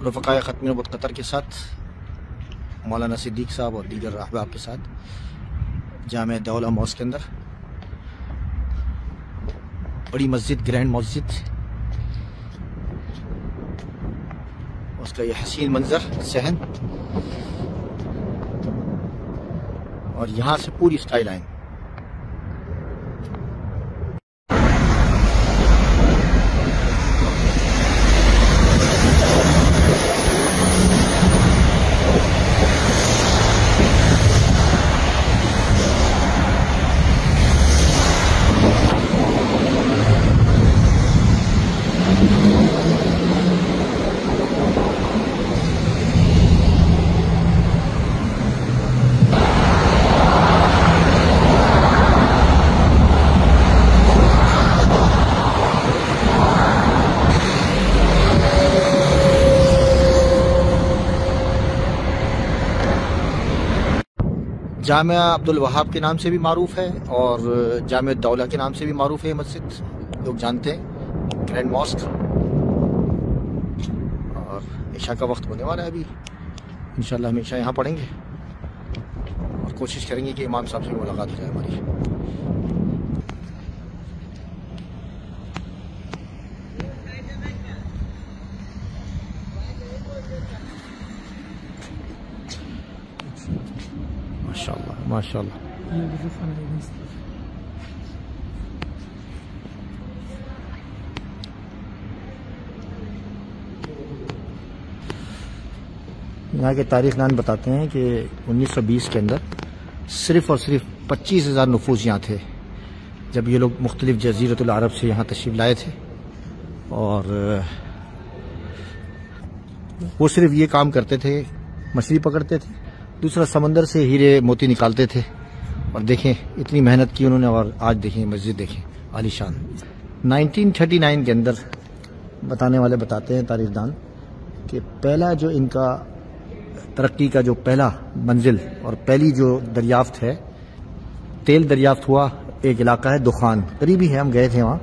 رفقائے ختم نبوت قطر کے ساتھ، مولانا صدیق صاحب اور دیگر احباب کے ساتھ جامع دولہ ماسک کے اندر بڑی مسجد، گرینڈ مسجد، اس کا یہ حسین منظر، صحن، اور یہاں سے پوری اسکائی لائن۔ جامعہ عبدالوہاب کے نام سے بھی معروف ہے اور جامع دولہ کے نام سے بھی معروف ہے مسجد، لوگ جانتے ہیں، گرینڈ ماسک۔ اور عشاء کا وقت ہونے والا ہے ابھی، انشاءاللہ ہم عشاء یہاں پڑھیں گے اور کوشش کریں گے کہ امام صاحب سے ملاقات ہو جائے ہماری۔ ماشاءاللہ ماشاءاللہ۔ یہاں کے تاریخ دان بتاتے ہیں کہ 1920 کے اندر صرف اور صرف 25,000 نفوس یہاں تھے جب یہ لوگ مختلف جزیرۃ العرب سے یہاں تشریف لائے تھے، اور وہ صرف یہ کام کرتے تھے، مچھلی پکڑتے تھے، دوسرا سمندر سے ہیرے موتی نکالتے تھے، اور دیکھیں اتنی محنت کی انہوں نے، اور آج دیکھیں مسجد، دیکھیں عالی شان۔ 1939 کے اندر بتانے والے بتاتے ہیں تاریخ دان کہ پہلا جو ان کا ترقی کا جو پہلا منزل اور پہلی جو دریافت ہے، تیل دریافت ہوا، ایک علاقہ ہے دخان، قریبی ہے، ہم گئے تھے وہاں،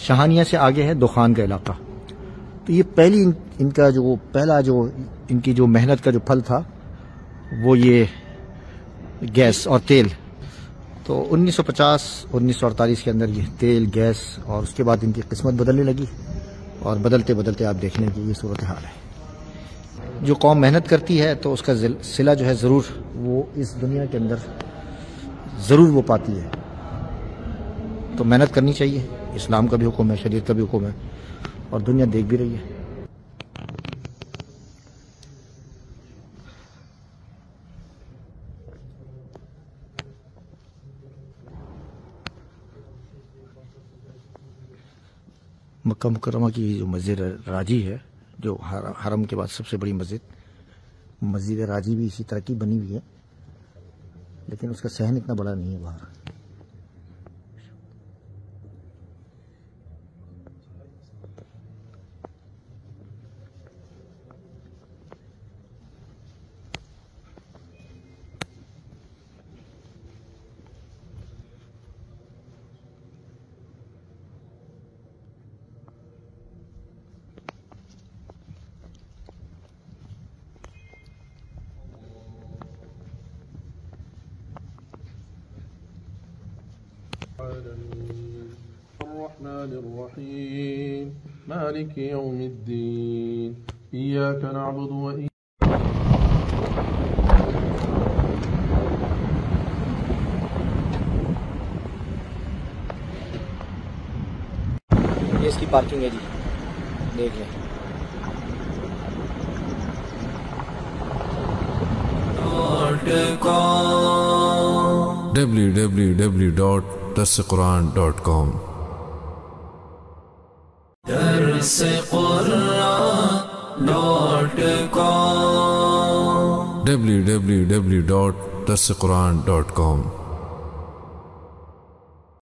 شہانیہ سے آگے ہے دخان کا علاقہ۔ تو یہ پہلی ان کا جو پہلا جو ان کی جو محنت کا جو پھل تھا وہ یہ گیس اور تیل۔ تو 1950-1948 کے اندر یہ تیل، گیس، اور اس کے بعد ان کی قسمت بدلنے لگی، اور بدلتے بدلتے آپ دیکھنے کی یہ صورتحال ہے۔ جو قوم محنت کرتی ہے تو اس کا صلہ جو ہے ضرور وہ اس دنیا کے اندر ضرور وہ پاتی ہے۔ تو محنت کرنی چاہیے، اسلام کا بھی حکم ہے، شریعت کا بھی حکم ہے، اور دنیا دیکھ بھی رہی ہے۔ مکہ مکرمہ کی جو مسجد راجی ہے، جو حرم کے بعد سب سے بڑی مسجد راجی بھی اسی طرح کی بنی ہوئی ہے، لیکن اس کا صحن اتنا بڑا نہیں ہے باہر۔ الرحمن الرحيم مالك يوم الدين إياك نعبد وإياك یہ اس کی پارکنگ ہے جی، دیکھ لیں۔ www.darsequran.com www.darsequran.com